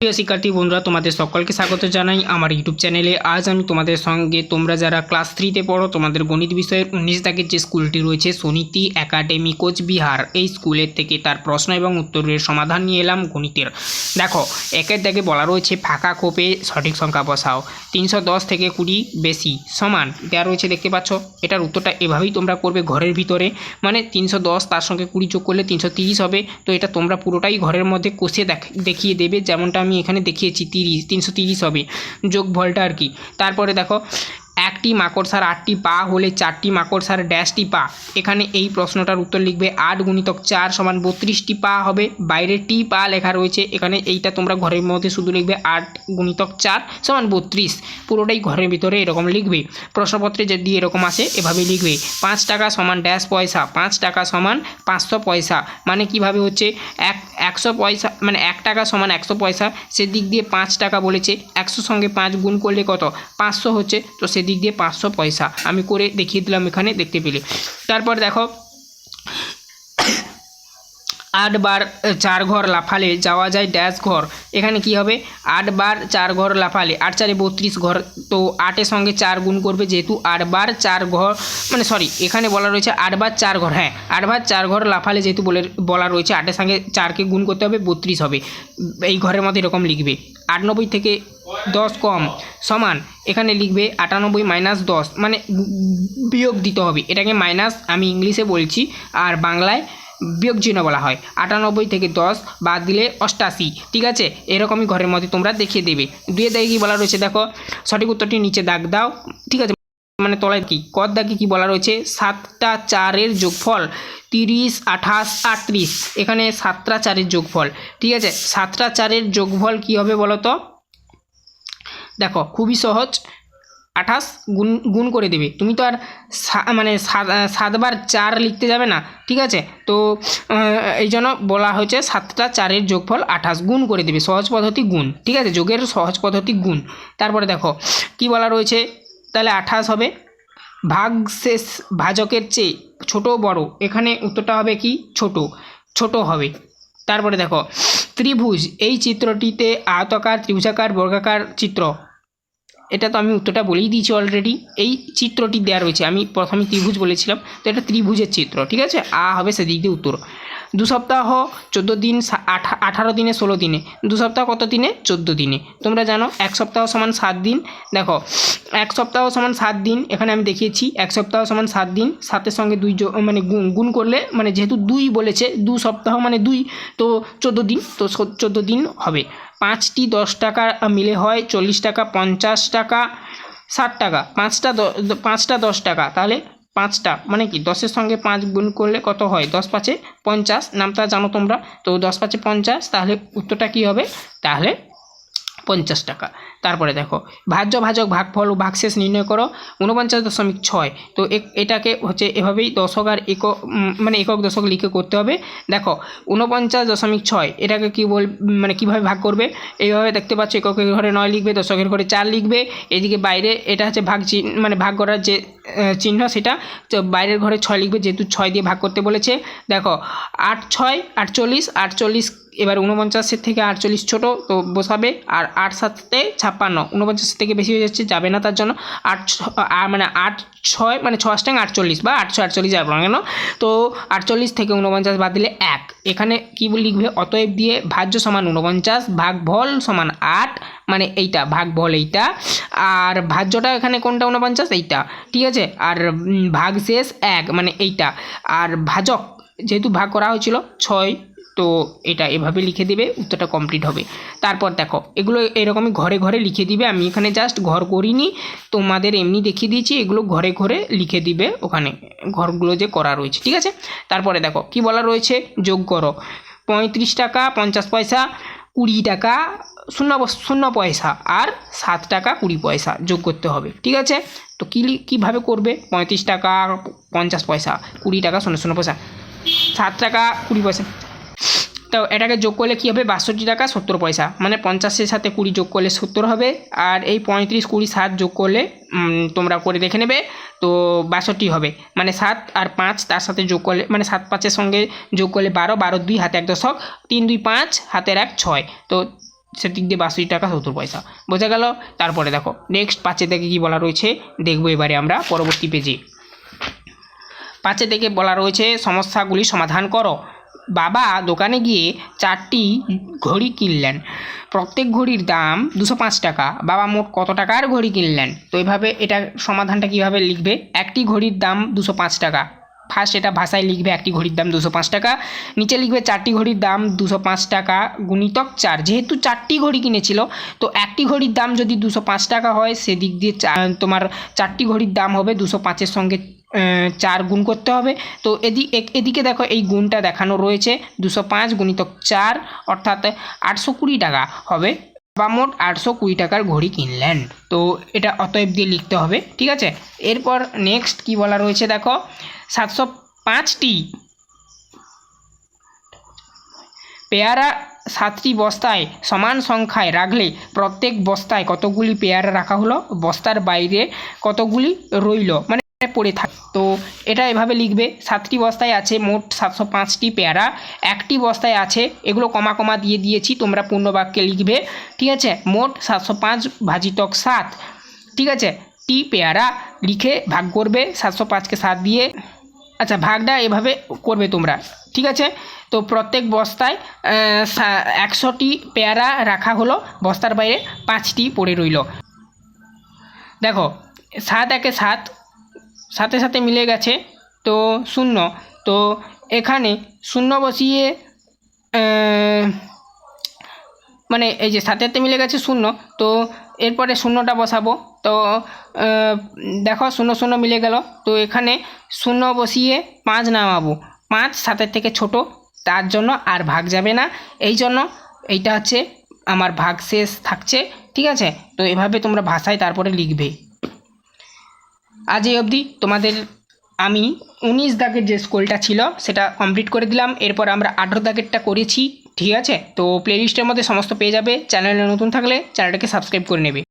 প্রিয় শিক্ষার্থী বন্ধুরা, তোমাদের সকলকে স্বাগত জানাই আমার ইউটিউব চ্যানেলে। আজ আমি তোমাদের সঙ্গে তোমরা যারা ক্লাস 3তে পড়ো তোমাদের গণিত বিষয়ের 19 দাগের যে স্কুলটি রয়েছে সুনীতি একাডেমি কোচবিহার, এই স্কুলের থেকে তার প্রশ্ন এবং উত্তরের সমাধান নিয়ে এলাম গণিতের। দেখো, একের দাগে বলা রয়েছে ফাঁকা কোপে সঠিক সংখ্যা বসাও। 310 থেকে 20 বেশি সমান দেওয়া রয়েছে, দেখতে পাচ্ছ। এটার উত্তরটা এভাবেই তোমরা করবে ঘরের ভিতরে, মানে 310 তার সঙ্গে 20 যোগ করলে 330 হবে। তো এটা তোমরা পুরোটাই ঘরের মধ্যে কষে দেখিয়ে দেবে, যেমনটা আমি এখানে দেখিয়েছি। 330 হবে যোগফলটা আর কি। তারপরে দেখো, একটি মাকড়সার 8টি পা হলে 4টি মাকড়সার ড্যাশটি পা। এখানে এই প্রশ্নটার উত্তর লিখবে 8 গুণিতক 4 সমান 32টি পা হবে। বাইরে টি পা লেখা রয়েছে, এখানে এইটা তোমরা ঘরের মধ্যে শুধু লিখবে 8 গুণিতক 4 সমান 32। পুরোটাই ঘরের ভিতরে এরকম লিখবে। প্রশ্নপত্রে যদি এরকম আসে এভাবে লিখবে। 5 টাকা সমান ড্যাশ পয়সা, 5 টাকা সমান 500 পয়সা। মানে কিভাবে হচ্ছে 100 পয়সা, মানে 1 টাকা সমান 100 পয়সা, সেদিক দিয়ে 5 টাকা বলেছে, 100 সঙ্গে 5 গুণ করলে কত 500 হচ্ছে, তো সেদিক দিয়ে 500 পয়সা আমি করে দেখিয়ে দিলাম, এখানে দেখতে পেলে। তারপর দেখো, 8 বার 4 ঘর লাফালে যাওয়া যায় ড্যাশ ঘর। এখানে কি হবে, 8 বার 4 ঘর লাফালে 8 4 32 ঘর, তো 8-এর সঙ্গে 4 গুণ করবে, যেহেতু 8 বার 4 ঘর, মানে সরি এখানে বলা রয়েছে 8 বার 4 ঘর, হ্যাঁ 8 বার 4 ঘর লাফালে যেহেতু বলা রয়েছে 8-এর সঙ্গে 4কে গুণ করতে হবে, 32 হবে। এই ঘরের মধ্যে এরকম লিখবে। 98 থেকে 10 কম সমান, এখানে লিখবে 98 মাইনাস 10, মানে বিয়োগ দিতে হবে, এটাকে মাইনাস আমি ইংলিশে বলছি আর বাংলায় বিয়োগ চিহ্ন বলা হয়। 98 থেকে 10 বাদ দিলে 88, ঠিক আছে। এরকমই ঘরের মধ্যে তোমরা দেখিয়ে দেবে। 2-এর দাগে কি বলা রয়েছে দেখো, সঠিক উত্তরটি নিচে দাগ দাও, ঠিক আছে। মানে তলায় কি কর দাগে কি বলা রয়েছে, 7টা 4-এর যোগফল 30, 28, 38। এখানে 7টা 4-এর যোগফল, ঠিক আছে। 7টা 4-এর যোগফল কি হবে বলো তো? দেখো খুবই সহজ, 28 গুণ করে দেবে। তুমি তো আর মানে 7 বার 4 লিখতে যাবে না, ঠিক আছে। তো এই জন্য বলা হয়েছে 7টা 4-এর যোগফল 28 গুণ করে দেবে, সহজ পদ্ধতি গুণ, ঠিক আছে, যোগের সহজ পদ্ধতি গুণ। তারপরে দেখো কি বলা রয়েছে, তাহলে 28 হবে ভাগশেষ ভাজকের চেয়ে ছোট বড়। এখানে উত্তরটা হবে কি ছোট হবে। তারপরে দেখো, ত্রিভুজ, এই চিত্রটিতে আয়তাকার, ত্রিভুজাকার, বর্গাকার চিত্র। এটা তো আমি উত্তরটা বলেই দিয়েছি অলরেডি। এই চিত্রটি দেওয়া রয়েছে, আমি প্রথমে ত্রিভুজ বলেছিলাম, তো এটা ত্রিভুজের চিত্র, ঠিক আছে। হবে সেদিক দিয়ে উত্তর। 2 সপ্তাহ 14 দিন, 18 দিনে 16 দিনে। 2 সপ্তাহ কত দিনে? 14 দিনে। তোমরা জানো 1 সপ্তাহ সমান 7 দিন। দেখো 1 সপ্তাহ সমান 7 দিন, এখানে আমি দেখিয়েছি 1 সপ্তাহ সমান 7 দিন, 7-এর সঙ্গে 2 মানে গুণ করলে, মানে যেহেতু 2 বলেছে, 2 সপ্তাহ মানে 2, তো 14 দিন, তো 14 দিন হবে। 5টি 10 টাকা মিলে হয় 40 টাকা, 50 টাকা, 60 টাকা। 5টা 10 টাকা, তাহলে 5টা মানে কি 10-এর সঙ্গে 5 গুণ করলে কত হয়, 10 5 50, নামটা জানো তোমরা, তো 10 5 50, তাহলে উত্তরটা কি হবে, তাহলে 50 টাকা। তারপরে দেখো, ভাজ্য ভাজক ভাগফল ও ভাগশেষ নির্ণয় করো। 49.6, তো এটাকে হচ্ছে এভাবেই দশক আর একক, মানে একক দশক লিখে করতে হবে। দেখো 49.6 এটাকে কি মানে কীভাবে ভাগ করবে, এইভাবে দেখতে পাচ্ছ, এককের ঘরে 9 লিখবে, দশকের ঘরে 4 লিখবে, এদিকে বাইরে এটা হচ্ছে মানে ভাগ করার যে চিহ্ন, সেটা বাইরের ঘরে 6 লিখবে, যেহেতু 6 দিয়ে ভাগ করতে বলেছে। দেখো 8 6 48, এবার 49 থেকে 48 ছোটো, তো বসাবে, আর 8 7 56, 49 থেকে বেশি হয়ে যাচ্ছে, যাবে না, তার জন্য 8 মানে 8 6 মানে 6 8 48 বা 848 যাবে না কেন, তো 48 থেকে 49 বাদ দিলে 1। এখানে কি লিখবে, অতএব দিয়ে ভাজ্য সমান 49, ভাগফল সমান 8, মানে এইটা ভাগফল এইটা, আর ভাজ্যটা এখানে কোনটা 49 এইটা, ঠিক আছে, আর ভাগশেষ 1 মানে এইটা, আর ভাজক যেহেতু ভাগ করা হয়েছিল 6, তো এটা এভাবে লিখে দিবে, উত্তরটা কমপ্লিট হবে। তারপর দেখো এগুলো এরকমই ঘরে ঘরে লিখে দিবে, আমি এখানে জাস্ট ঘর করিনি, তোমাদের এমনি দেখিয়ে দিয়েছি, এগুলো ঘরে ঘরে লিখে দিবে, ওখানে ঘরগুলো যে করা রয়েছে, ঠিক আছে। তারপরে দেখো কি বলা রয়েছে, যোগ করো। 35 টাকা 50 পয়সা, 20 টাকা 0 পয়সা, আর 7 টাকা 20 পয়সা যোগ করতে হবে, ঠিক আছে। তো কীভাবে করবে, 35 টাকা 50 পয়সা, 20 টাকা 0 পয়সা, 7 টাকা 20 পয়সা, তো এটাকে যোগ করলে কী হবে, 62 টাকা 70 পয়সা, মানে 50-এর সাথে 20 যোগ করলে 70 হবে, আর এই 35 20 7 যোগ করলে তোমরা করে দেখে নেবে, তো 62 হবে, মানে 7 আর 5 তার সাথে যোগ করলে, মানে 7 5-এর সঙ্গে যোগ করলে 12, 12 2 হাতে 1 দশক, 3 2 5 হাতের 1 6, তো সেদিক দিয়ে 62 টাকা 70 পয়সা। বোঝা গেল? তারপরে দেখো নেক্সট 5 থেকে কী বলা রয়েছে দেখবো এবারে আমরা পরবর্তী পেজে। 5 থেকে বলা রয়েছে সমস্যাগুলি সমাধান করো। বাবা দোকানে গিয়ে 4টি ঘড়ি কিনলেন, প্রত্যেক ঘড়ির দাম 205 টাকা। বাবা মোট কত টাকার ঘড়ি কিনলেন? তো এইভাবে এটা সমাধানটা কীভাবে লিখবে, একটি ঘড়ির দাম 205 টাকা, ফার্স্ট এটা ভাষায় লিখবে একটি ঘড়ির দাম 205 টাকা, নিচে লিখবে 4টি ঘড়ির দাম 205 টাকা গুণিতক 4। যেহেতু 4টি ঘড়ি কিনেছিল তো একটি ঘড়ির দাম যদি 205 টাকা হয় সেদিক দিয়ে তোমার 4টি ঘড়ির দাম হবে 205-এর সঙ্গে 4 গুণ করতে হবে। তো এদিকে দেখো এই গুণটা দেখানো রয়েছে, 205 গুণিতক 4 অর্থাৎ 820 টাকা হবে। বা মোট 820 টাকার ঘড়ি কিনলেন। তো এটা অতএব দিয়ে লিখতে হবে, ঠিক আছে। এরপর নেক্সট কি বলা রয়েছে দেখো, 705টি পেয়ারা 7টি বস্তায় সমান সংখ্যায় রাখলে প্রত্যেক বস্তায় কতগুলি পেয়ারা রাখা হলো, বস্তার বাইরে কতগুলি রইল, মানে পড়ে থাকে। তো এটা এভাবে লিখবে, 7টি বস্তায় আছে মোট 705টি পেয়ারা, একটি বস্তায় আছে, এগুলো কমা কমা দিয়ে দিয়েছি, তোমরা পূর্ণ বাক্যে লিখবে, ঠিক আছে। মোট 705 ভাজিতক 7, ঠিক আছে, টি পেয়ারা লিখে ভাগ করবে 705কে 7 দিয়ে। আচ্ছা ভাগটা এভাবে করবে তোমরা, ঠিক আছে। তো প্রত্যেক বস্তায় 100টি পেয়ারা রাখা হলো, বস্তার বাইরে 5টি পড়ে রইল। দেখো 7 একে 7, সাথে সাথে মিলে গেছে তো 0, তো এখানে 0 বসিয়ে মানে এই যে 7 মিলে গেছে 0, তো এরপরে 0টা বসাবো। তো দেখো 0 0 মিলে গেল, তো এখানে 0 বসিয়ে 5 নামাবো, 5 7 থেকে ছোট, তার জন্য আর ভাগ যাবে না, এই জন্য এইটা হচ্ছে আমার ভাগ শেষ থাকছে, ঠিক আছে। তো এভাবে তোমরা ভাষায় তারপরে লিখবে। আজ এই অবধি তোমাদের আমি 19 দাগের যে স্কুলটা ছিল সেটা কমপ্লিট করে দিলাম। এরপর আমরা 18 দাগেরটা করেছি, ঠিক আছে। তো প্লেলিস্টের মধ্যে সমস্ত পেয়ে যাবে। চ্যানেলে নতুন থাকলে চ্যানেলটাকে সাবস্ক্রাইব করে নেবে।